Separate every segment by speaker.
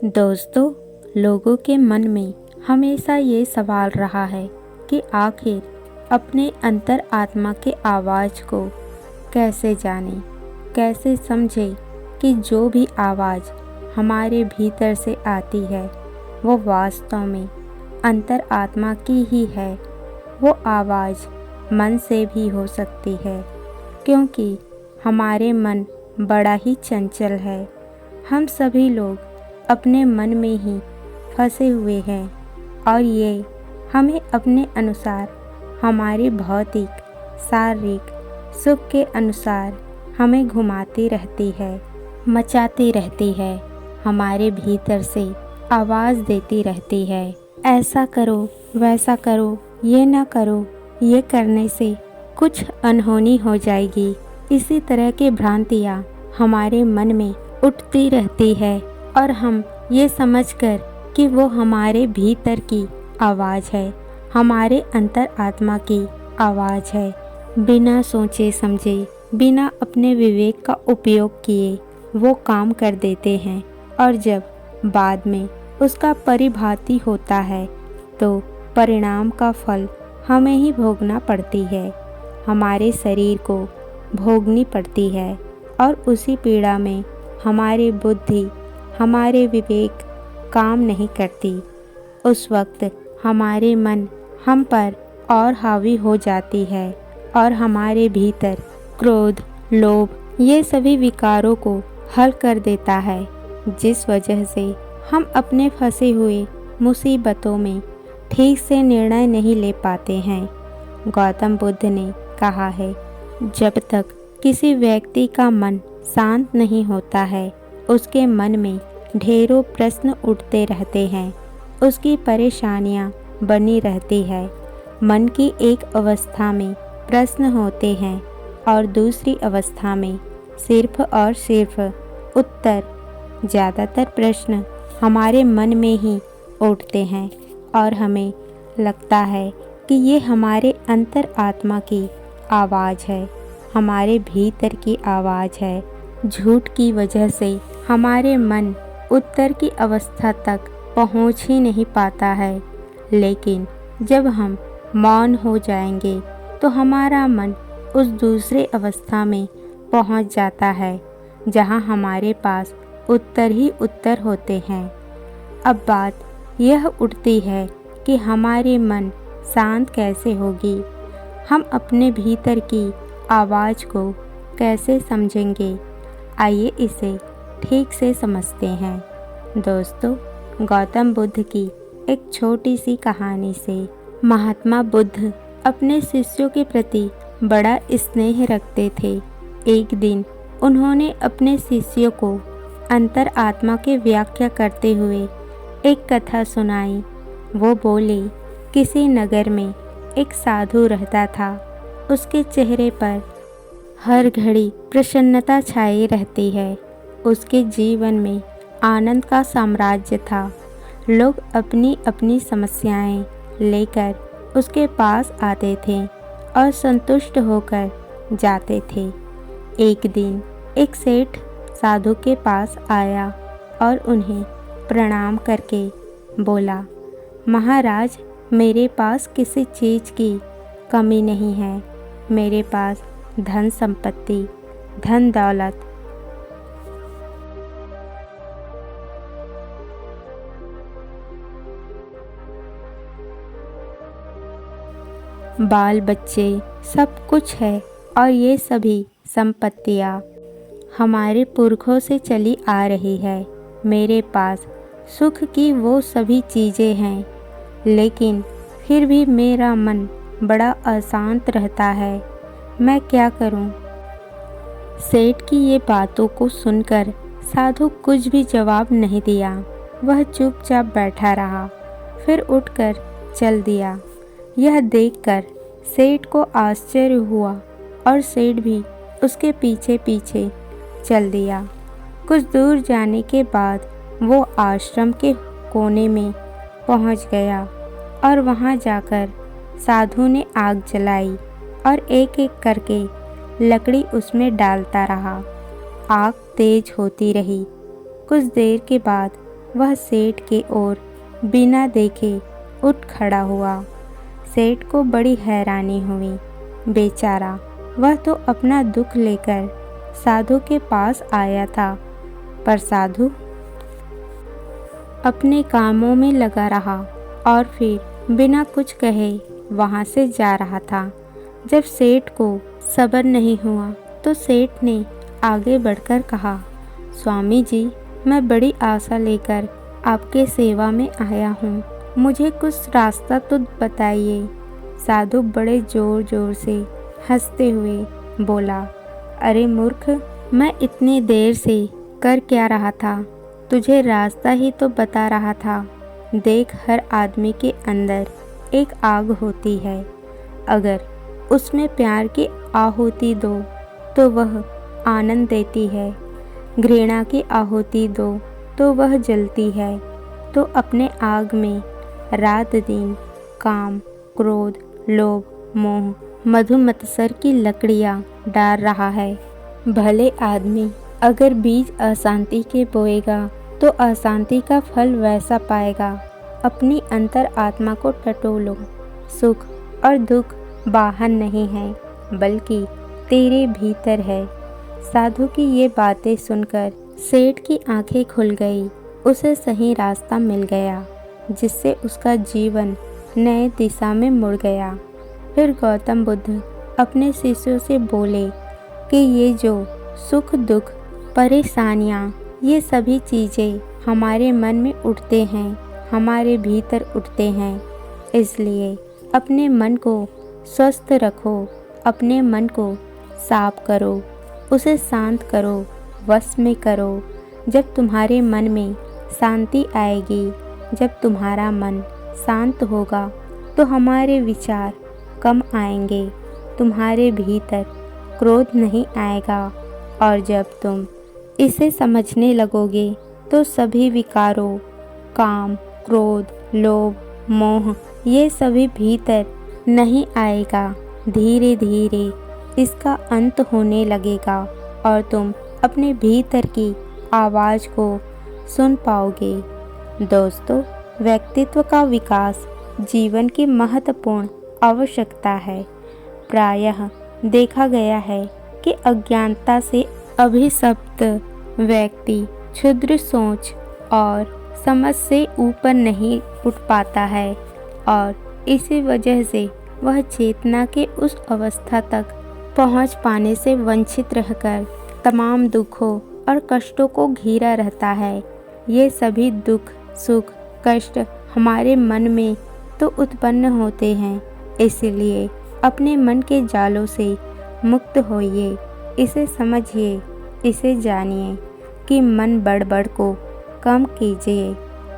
Speaker 1: दोस्तों, लोगों के मन में हमेशा ये सवाल रहा है कि आखिर अपने अंतर आत्मा के आवाज़ को कैसे जानें, कैसे समझें कि जो भी आवाज़ हमारे भीतर से आती है वो वास्तव में अंतर आत्मा की ही है। वो आवाज़ मन से भी हो सकती है, क्योंकि हमारे मन बड़ा ही चंचल है। हम सभी लोग अपने मन में ही फंसे हुए हैं और ये हमें अपने अनुसार, हमारे भौतिक शारीरिक सुख के अनुसार हमें घुमाती रहती है, मचाती रहती है, हमारे भीतर से आवाज़ देती रहती है, ऐसा करो, वैसा करो, ये ना करो, ये करने से कुछ अनहोनी हो जाएगी। इसी तरह की भ्रांतियाँ हमारे मन में उठती रहती है और हम ये समझकर कि वो हमारे भीतर की आवाज़ है, हमारे अंतर आत्मा की आवाज़ है, बिना सोचे समझे, बिना अपने विवेक का उपयोग किए वो काम कर देते हैं। और जब बाद में उसका परिभाती होता है तो परिणाम का फल हमें ही भोगना पड़ती है, हमारे शरीर को भोगनी पड़ती है। और उसी पीड़ा में हमारी बुद्धि, हमारे विवेक काम नहीं करती। उस वक्त हमारे मन हम पर और हावी हो जाती है और हमारे भीतर क्रोध, लोभ ये सभी विकारों को हल कर देता है, जिस वजह से हम अपने फंसे हुए मुसीबतों में ठीक से निर्णय नहीं ले पाते हैं। गौतम बुद्ध ने कहा है, जब तक किसी व्यक्ति का मन शांत नहीं होता है, उसके मन में ढेरों प्रश्न उठते रहते हैं, उसकी परेशानियां बनी रहती है। मन की एक अवस्था में प्रश्न होते हैं और दूसरी अवस्था में सिर्फ और सिर्फ उत्तर। ज़्यादातर प्रश्न हमारे मन में ही उठते हैं और हमें लगता है कि ये हमारे अंतर आत्मा की आवाज़ है, हमारे भीतर की आवाज़ है। झूठ की वजह से हमारे मन उत्तर की अवस्था तक पहुंच ही नहीं पाता है, लेकिन जब हम मौन हो जाएंगे तो हमारा मन उस दूसरे अवस्था में पहुंच जाता है जहां हमारे पास उत्तर ही उत्तर होते हैं। अब बात यह उठती है कि हमारे मन शांत कैसे होगी, हम अपने भीतर की आवाज़ को कैसे समझेंगे। आइए इसे ठीक से समझते हैं। दोस्तों, गौतम बुद्ध की एक छोटी सी कहानी से। महात्मा बुद्ध अपने शिष्यों के प्रति बड़ा स्नेह रखते थे। एक दिन उन्होंने अपने शिष्यों को अंतर आत्मा की व्याख्या करते हुए एक कथा सुनाई। वो बोले, किसी नगर में एक साधु रहता था। उसके चेहरे पर हर घड़ी प्रसन्नता छाई रहती है। उसके जीवन में आनंद का साम्राज्य था। लोग अपनी अपनी समस्याएं लेकर उसके पास आते थे और संतुष्ट होकर जाते थे। एक दिन एक सेठ साधु के पास आया और उन्हें प्रणाम करके बोला, महाराज, मेरे पास किसी चीज़ की कमी नहीं है। मेरे पास धन संपत्ति, धन दौलत, बाल बच्चे सब कुछ है और ये सभी संपत्तियाँ हमारे पुरखों से चली आ रही है। मेरे पास सुख की वो सभी चीज़ें हैं, लेकिन फिर भी मेरा मन बड़ा अशांत रहता है। मैं क्या करूं? सेठ की ये बातों को सुनकर साधु कुछ भी जवाब नहीं दिया। वह चुपचाप बैठा रहा, फिर उठकर चल दिया। यह देखकर सेठ को आश्चर्य हुआ और सेठ भी उसके पीछे पीछे चल दिया। कुछ दूर जाने के बाद वो आश्रम के कोने में पहुंच गया और वहां जाकर साधु ने आग जलाई और एक एक करके लकड़ी उसमें डालता रहा। आग तेज होती रही। कुछ देर के बाद वह सेठ के ओर बिना देखे उठ खड़ा हुआ। सेठ को बड़ी हैरानी हुई। बेचारा, वह तो अपना दुख लेकर साधु के पास आया था, पर साधु अपने कामों में लगा रहा और फिर बिना कुछ कहे वहाँ से जा रहा था। जब सेठ को सब्र नहीं हुआ तो सेठ ने आगे बढ़कर कहा, स्वामी जी, मैं बड़ी आशा लेकर आपके सेवा में आया हूँ, मुझे कुछ रास्ता तो बताइए। साधु बड़े जोर जोर से हंसते हुए बोला, अरे मूर्ख, मैं इतनी देर से कर क्या रहा था, तुझे रास्ता ही तो बता रहा था। देख, हर आदमी के अंदर एक आग होती है, अगर उसमें प्यार की आहुति दो तो वह आनंद देती है, घृणा की आहुति दो तो वह जलती है। तो अपने आग में रात दिन काम, क्रोध, लोभ, मोह, मधु मत्सर की लकड़ियाँ डाल रहा है। भले आदमी अगर बीज अशांति के बोएगा तो अशांति का फल वैसा पाएगा। अपनी अंतर आत्मा को टटोलो। सुख और दुख बाहर नहीं है, बल्कि तेरे भीतर है। साधु की ये बातें सुनकर सेठ की आंखें खुल गई। उसे सही रास्ता मिल गया, जिससे उसका जीवन नए दिशा में मुड़ गया। फिर गौतम बुद्ध अपने शिष्यों से बोले कि ये जो सुख दुख, परेशानियाँ, ये सभी चीज़ें हमारे मन में उठते हैं, हमारे भीतर उठते हैं। इसलिए अपने मन को स्वस्थ रखो, अपने मन को साफ करो, उसे शांत करो, वश में करो। जब तुम्हारे मन में शांति आएगी, जब तुम्हारा मन शांत होगा तो हमारे विचार कम आएंगे, तुम्हारे भीतर क्रोध नहीं आएगा। और जब तुम इसे समझने लगोगे तो सभी विकारों, काम, क्रोध, लोभ, मोह, ये सभी भीतर नहीं आएगा। धीरे धीरे इसका अंत होने लगेगा और तुम अपने भीतर की आवाज़ को सुन पाओगे। दोस्तों, व्यक्तित्व का विकास जीवन की महत्वपूर्ण आवश्यकता है। प्रायः देखा गया है कि अज्ञानता से अभिशप्त व्यक्ति क्षुद्र सोच और समझ से ऊपर नहीं उठ पाता है और इसी वजह से वह चेतना के उस अवस्था तक पहुंच पाने से वंचित रहकर तमाम दुखों और कष्टों को घिरा रहता है। ये सभी दुख, सुख, कष्ट हमारे मन में तो उत्पन्न होते हैं, इसलिए अपने मन के जालों से मुक्त होइए। इसे समझिए, इसे जानिए कि मन बड़बड़ को कम कीजिए,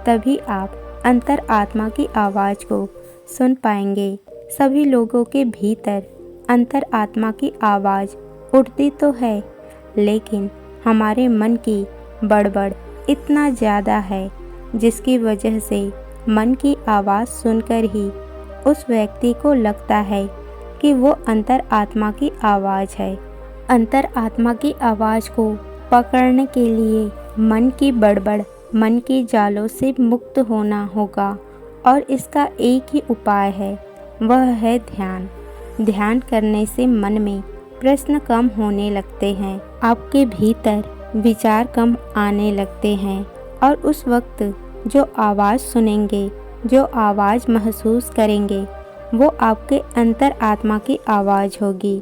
Speaker 1: तभी आप अंतर आत्मा की आवाज़ को सुन पाएंगे। सभी लोगों के भीतर अंतर आत्मा की आवाज़ उठती तो है, लेकिन हमारे मन की बड़बड़ इतना ज़्यादा है, जिसकी वजह से मन की आवाज़ सुनकर ही उस व्यक्ति को लगता है कि वो अंतर आत्मा की आवाज़ है। अंतर आत्मा की आवाज़ को पकड़ने के लिए मन की बड़बड़, मन के जालों से मुक्त होना होगा और इसका एक ही उपाय है, वह है ध्यान। ध्यान करने से मन में प्रश्न कम होने लगते हैं, आपके भीतर विचार कम आने लगते हैं और उस वक्त जो आवाज़ सुनेंगे, जो आवाज़ महसूस करेंगे, वो आपके अंतर आत्मा की आवाज़ होगी।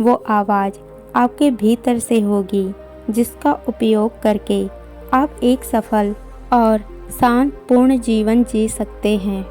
Speaker 1: वो आवाज़ आपके भीतर से होगी, जिसका उपयोग करके आप एक सफल और शांतपूर्ण जीवन जी सकते हैं।